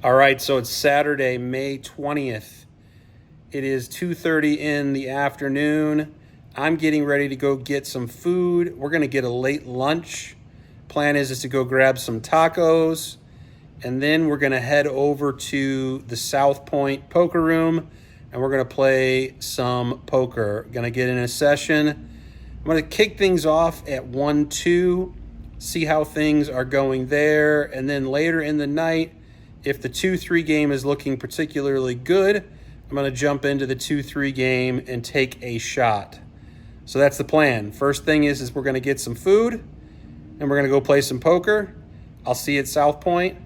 All right, so it's Saturday, May 20th. It is 2:30 in the afternoon. I'm getting ready to go get some food. We're going to get a late lunch. Plan is to go grab some tacos, and then we're going to head over to the South Point poker room, and we're going to play some poker. Going to get in a session. I'm going to kick things off at 1-2, see how things are going there, and then later in the night, if the 2-3 game is looking particularly good, I'm going to jump into the 2-3 game and take a shot. So that's the plan. First thing is we're going to get some food, and we're going to go play some poker. I'll see you at South Point.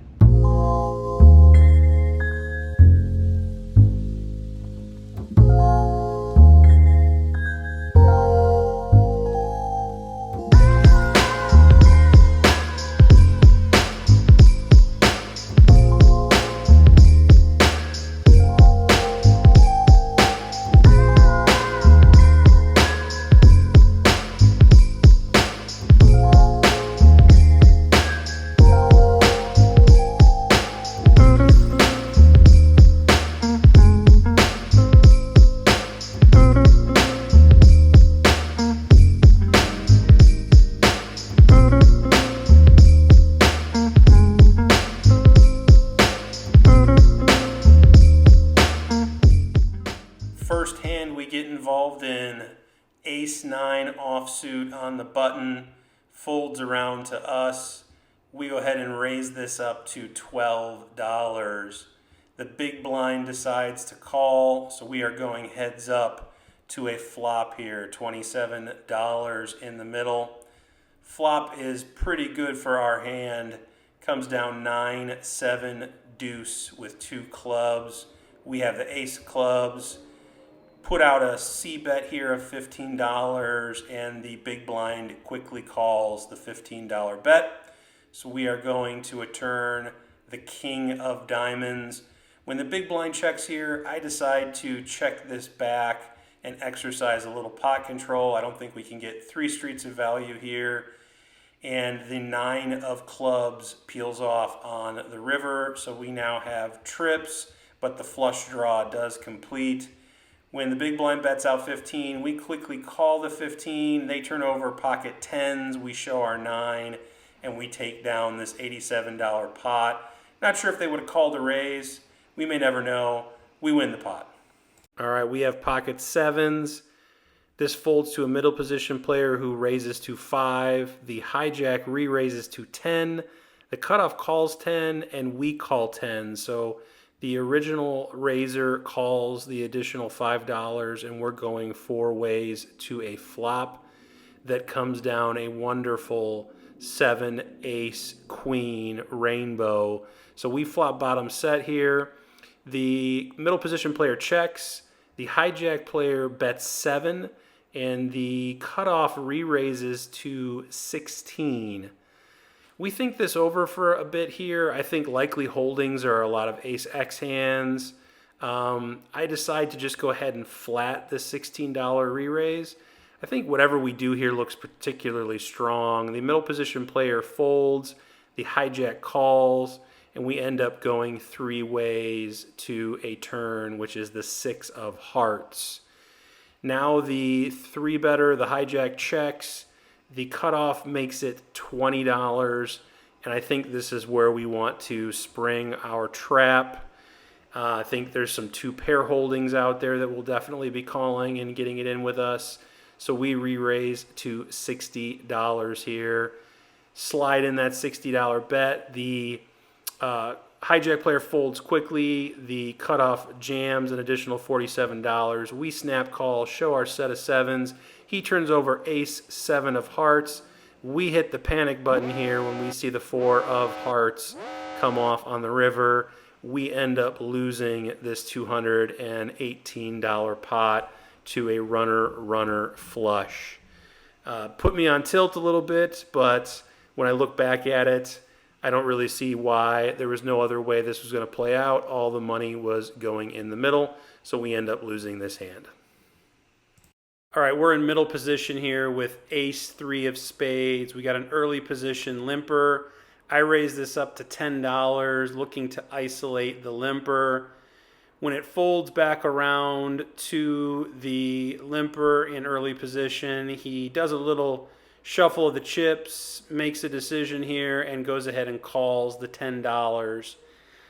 First hand, we get involved in ace-9 offsuit on the button, folds around to us. We go ahead and raise this up to $12. The big blind decides to call, so we are going heads up to a flop here, $27 in the middle. Flop is pretty good for our hand. Comes down 9-7 deuce with 2 clubs. We have the ace of clubs. Put out a C bet here of $15, and the big blind quickly calls the $15 bet. So we are going to a turn the king of diamonds. When the big blind checks here, I decide to check this back and exercise a little pot control. I don't think we can get 3 streets of value here. And the 9 of clubs peels off on the river. So we now have trips, but the flush draw does complete. When the big blind bets out 15, we quickly call the 15. They turn over pocket 10s. We show our 9, and we take down this $87 pot. Not sure if they would have called a raise. We may never know. We win the pot. All right, we have pocket 7s. This folds to a middle position player who raises to 5. The hijack re-raises to 10. The cutoff calls 10, and we call 10. So the original raiser calls the additional $5, and we're going 4 ways to a flop that comes down a wonderful 7 ace queen rainbow. So we flop bottom set here. The middle position player checks. The hijack player bets 7, and the cutoff re-raises to 16. We think this over for a bit here. I think likely holdings are a lot of ace-x hands. I decide to just go ahead and flat the $16 re-raise. I think whatever we do here looks particularly strong. The middle position player folds, the hijack calls, and we end up going 3 ways to a turn, which is the 6 of hearts. Now the 3-better, the hijack checks. The cutoff makes it $20, and I think this is where we want to spring our trap. I think there's some 2-pair holdings out there that will definitely be calling and getting it in with us. So we re-raise to $60 here. Slide in that $60 bet. The hijack player folds quickly. The cutoff jams an additional $47. We snap call, show our set of 7s. He turns over ace-7 of hearts. We hit the panic button here when we see the 4 of hearts come off on the river. We end up losing this $218 pot to a runner flush. Put me on tilt a little bit, but when I look back at it, I don't really see why. There was no other way this was going to play out. All the money was going in the middle, so we end up losing this hand. All right, we're in middle position here with ace-3 of spades. We got an early position limper. I raised this up to $10, looking to isolate the limper. When it folds back around to the limper in early position, he does a little shuffle of the chips, makes a decision here, and goes ahead and calls the $10.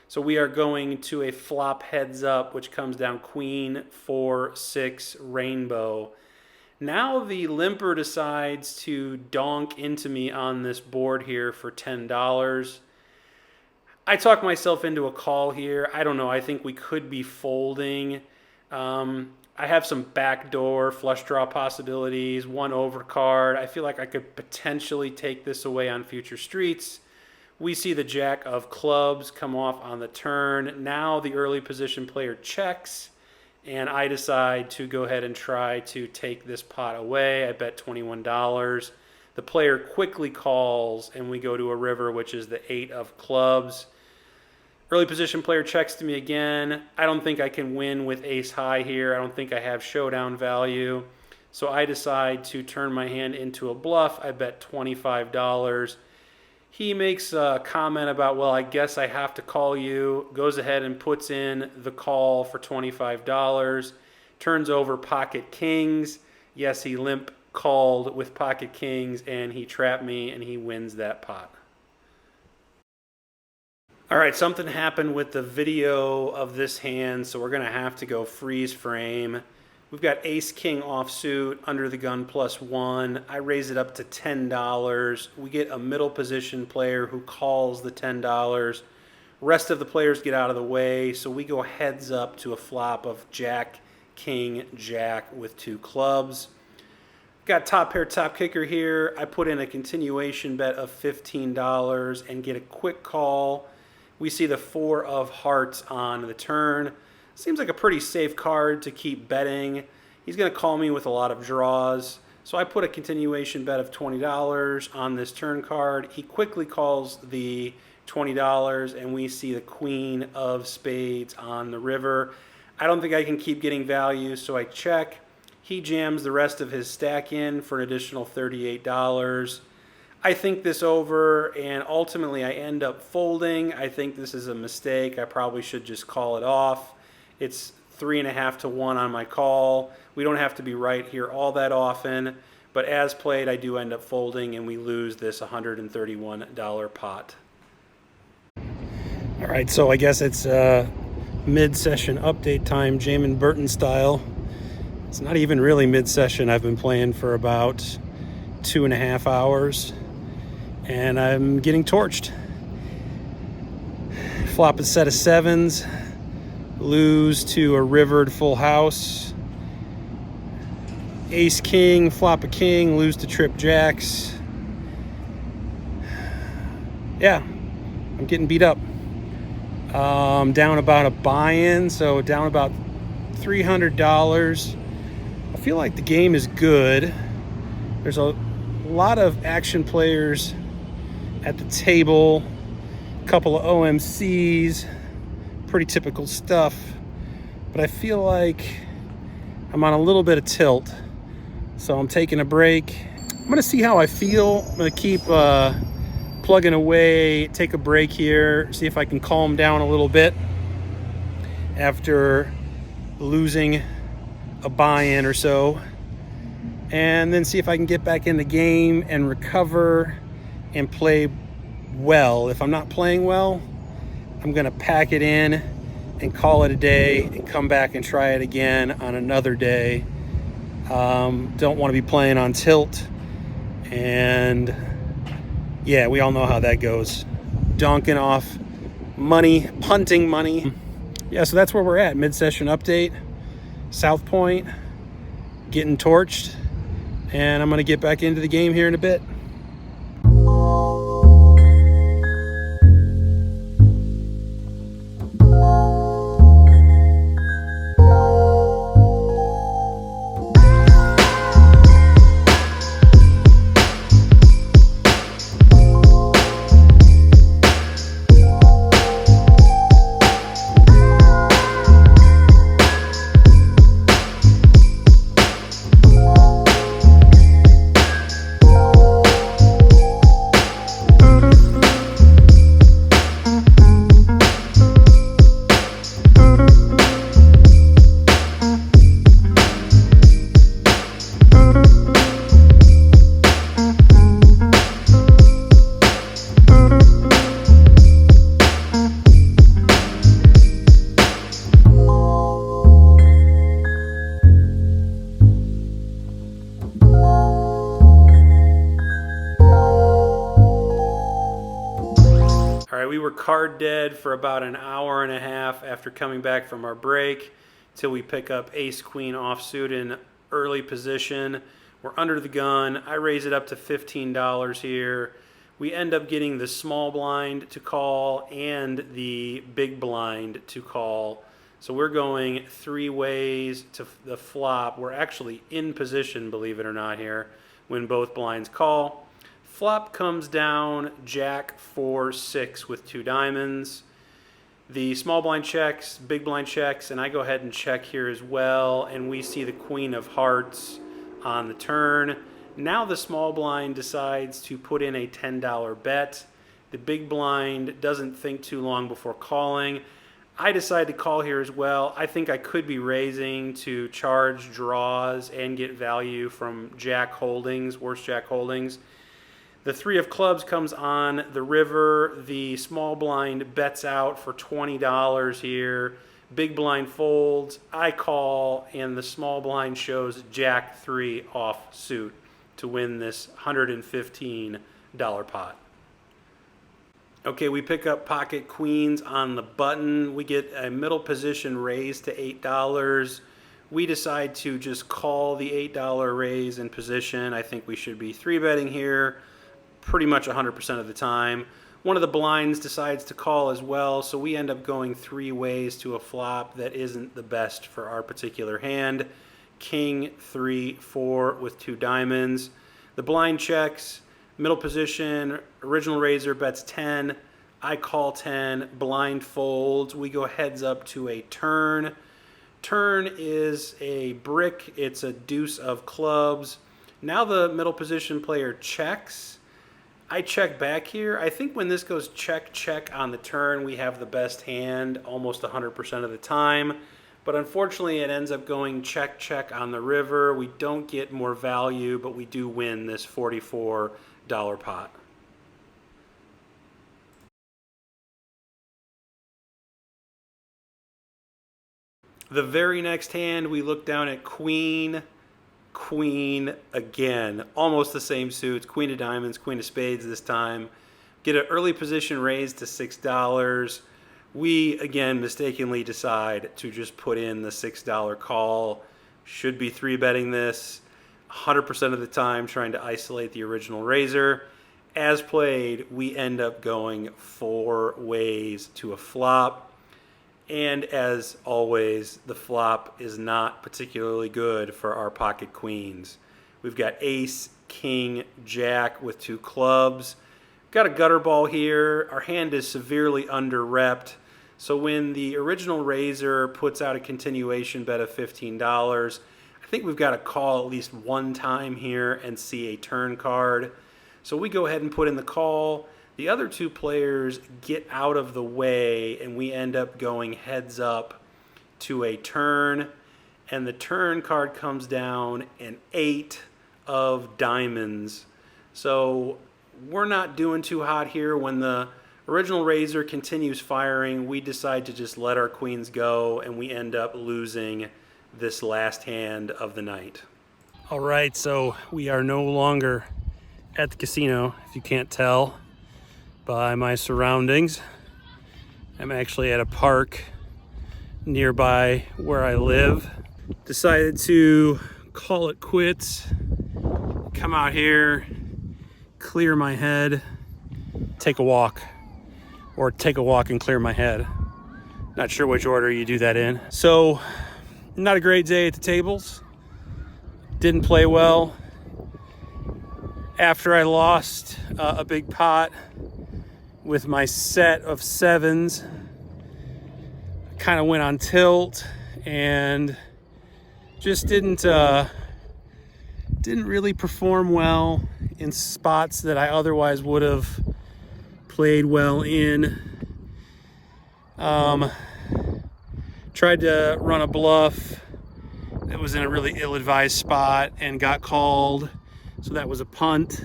So we are going to a flop heads up, which comes down queen, 4, 6, rainbow. Now the limper decides to donk into me on this board here for $10. I talk myself into a call here. I don't know. I think we could be folding. I have some backdoor flush draw possibilities, one overcard. I feel like I could potentially take this away on future streets. We see the jack of clubs come off on the turn. Now the early position player checks, and I decide to go ahead and try to take this pot away. I bet $21. The player quickly calls, and we go to a river, which is the 8 of clubs. Early position player checks to me again. I don't think I can win with ace high here. I don't think I have showdown value. So I decide to turn my hand into a bluff. I bet $25. He makes a comment about, well, I guess I have to call you. Goes ahead and puts in the call for $25. Turns over pocket kings. Yes, he limp called with pocket kings, and he trapped me, and he wins that pot. All right, something happened with the video of this hand, so we're going to have to go freeze frame. We've got ace-king offsuit, under the gun +1. I raise it up to $10. We get a middle position player who calls the $10. Rest of the players get out of the way, so we go heads up to a flop of jack, king, jack with 2 clubs. Got top pair, top kicker here. I put in a continuation bet of $15 and get a quick call. We see the 4 of hearts on the turn. Seems like a pretty safe card to keep betting. He's going to call me with a lot of draws. So I put a continuation bet of $20 on this turn card. He quickly calls the $20, and we see the queen of spades on the river. I don't think I can keep getting value, so I check. He jams the rest of his stack in for an additional $38. I think this over, and ultimately I end up folding. I think this is a mistake. I probably should just call it off. It's 3.5 to 1 on my call. We don't have to be right here all that often, but as played, I do end up folding, and we lose this $131 pot. All right, so I guess it's mid-session update time, Jamin Burton style. It's not even really mid-session. I've been playing for about 2.5 hours. And I'm getting torched. Flop a set of 7s, lose to a rivered full house. Ace king, flop a king, lose to trip jacks. Yeah, I'm getting beat up. Down about a buy-in, so down about $300. I feel like the game is good. There's a lot of action players at the table, a couple of OMCs, pretty typical stuff, but I feel like I'm on a little bit of tilt, so I'm taking a break. I'm gonna see how I feel. I'm gonna keep plugging away, take a break here, see if I can calm down a little bit after losing a buy-in or so, and then see if I can get back in the game and recover and play well. If I'm not playing well, I'm gonna pack it in and call it a day and come back and try it again on another day. Don't want to be playing on tilt, and yeah, we all know how that goes. Donking off money, punting money. Yeah, so that's where we're at. Mid-session update, South Point, getting torched, and I'm gonna get back into the game here in a bit. card dead for about an hour and a half after coming back from our break till we pick up ace queen offsuit in early position. We're under the gun. I raise it up to $15 here. We end up getting the small blind to call and the big blind to call. So we're going 3 ways to the flop. We're actually in position, believe it or not, here when both blinds call. Flop comes down Jack 4-6 with 2 diamonds. The small blind checks, big blind checks, and I go ahead and check here as well, and we see the queen of hearts on the turn. Now the small blind decides to put in a $10 bet. The big blind doesn't think too long before calling. I decide to call here as well. I think I could be raising to charge draws and get value from Jack holdings, worse Jack holdings. The 3 of clubs comes on the river. The small blind bets out for $20 here. Big blind folds. I call, and the small blind shows Jack 3 off suit to win this $115 pot. Okay, we pick up pocket queens on the button. We get a middle position raise to $8. We decide to just call the $8 raise in position. I think we should be 3-betting here pretty much 100% of the time. One of the blinds decides to call as well, so we end up going 3 ways to a flop that isn't the best for our particular hand. King 3-4 with 2 diamonds. The blind checks, middle position, original raiser bets 10. I call 10, blind folds. We go heads up to a turn. Turn is a brick. It's a deuce of clubs. Now the middle position player checks. I check back here. I think when this goes check, check on the turn, we have the best hand almost 100% of the time. But unfortunately, it ends up going check, check on the river. We don't get more value, but we do win this $44 pot. The very next hand, we look down at queen, queen again, almost the same suits, queen of diamonds, queen of spades this time. Get an early position raised to $6. We again mistakenly decide to just put in the $6 call. Should be 3-betting this 100% of the time, trying to isolate the original raiser. As played, we end up going 4 ways to a flop. And as always, the flop is not particularly good for our pocket queens. We've got ace, king, jack with 2 clubs. Got a gutter ball here. Our hand is severely under-repped. So when the original raiser puts out a continuation bet of $15, I think we've got to call at least one time here and see a turn card. So we go ahead and put in the call. The other 2 players get out of the way, and we end up going heads up to a turn. And the turn card comes down an 8 of diamonds. So we're not doing too hot here. When the original raiser continues firing, we decide to just let our queens go, and we end up losing this last hand of the night. All right, so we are no longer at the casino, if you can't tell by my surroundings. I'm actually at a park nearby where I live. Decided to call it quits, come out here, clear my head, take a walk, or take a walk and clear my head. Not sure which order you do that in. So, not a great day at the tables. Didn't play well. After I lost a big pot with my set of 7s, kind of went on tilt and just didn't really perform well in spots that I otherwise would have played well in. Tried to run a bluff that was in a really ill-advised spot and got called, so that was a punt.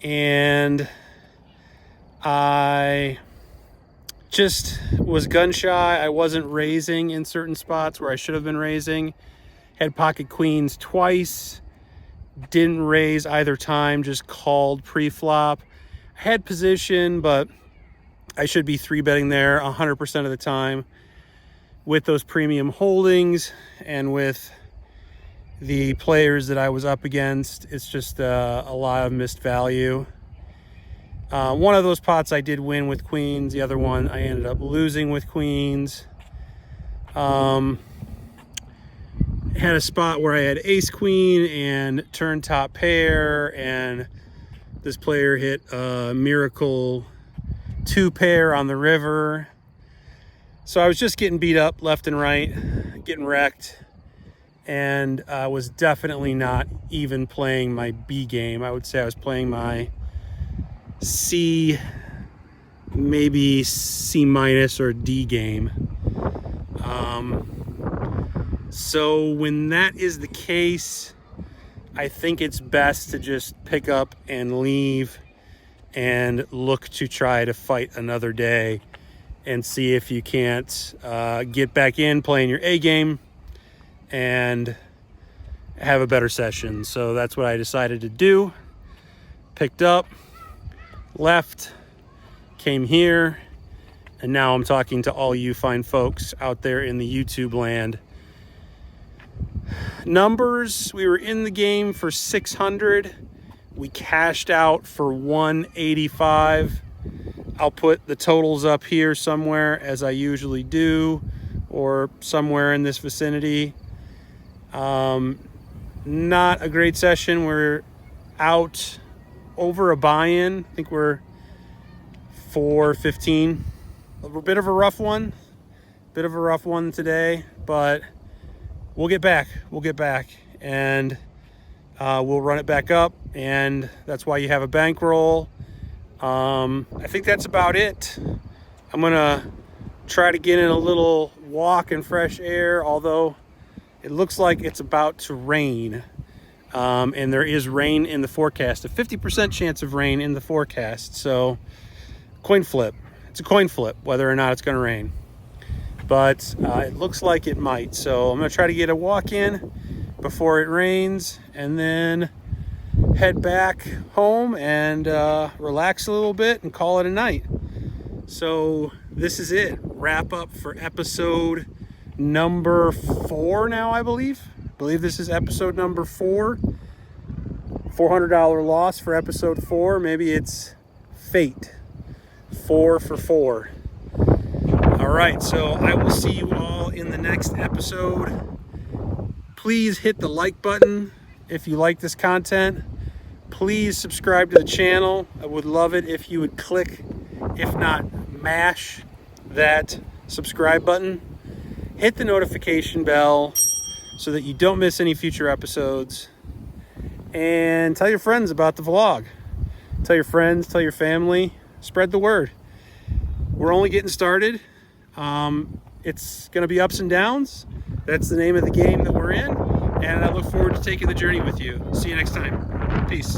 And I just was gun shy. I wasn't raising in certain spots where I should have been raising. Had pocket queens twice. Didn't raise either time, just called pre-flop. I had position, but I should be 3-betting there 100% of the time with those premium holdings and with the players that I was up against. It's just a lot of missed value. One of those pots I did win with queens. The other one I ended up losing with queens. Had a spot where I had ace queen and turn top pair, and this player hit a miracle 2-pair on the river. So I was just getting beat up left and right, getting wrecked, and I was definitely not even playing my B game. I would say I was playing my C, maybe C minus or D game. So when that is the case, I think it's best to just pick up and leave and look to try to fight another day and see if you can't get back in playing your A game and have a better session. So that's what I decided to do. Picked up, left, came here, and now I'm talking to all you fine folks out there in the YouTube land. Numbers, we were in the game for 600. We cashed out for 185. I'll put the totals up here somewhere, as I usually do, or somewhere in this vicinity. Not a great session. We're out over a buy-in. I think we're 415. A bit of a rough one. Bit of a rough one today, but we'll get back. We'll get back, and we'll run it back up, and that's why you have a bankroll. I think that's about it. I'm gonna try to get in a little walk and fresh air, although it looks like it's about to rain. And there is rain in the forecast, a 50% chance of rain in the forecast. So coin flip. It's a coin flip whether or not it's going to rain. But it looks like it might. So I'm going to try to get a walk in before it rains, and then head back home and relax a little bit and call it a night. So this is it. Wrap up for episode number 4 now, I believe. This is episode number 4. $400 loss for episode 4. Maybe it's fate. 4 for 4. All right, so I will see you all in the next episode. Please hit the like button if you like this content. Please subscribe to the channel. I would love it if you would click, if not mash, that subscribe button. Hit the notification bell so that you don't miss any future episodes. And tell your friends about the vlog. Tell your friends, tell your family, spread the word. We're only getting started. It's going to be ups and downs. That's the name of the game that we're in. And I look forward to taking the journey with you. See you next time. Peace.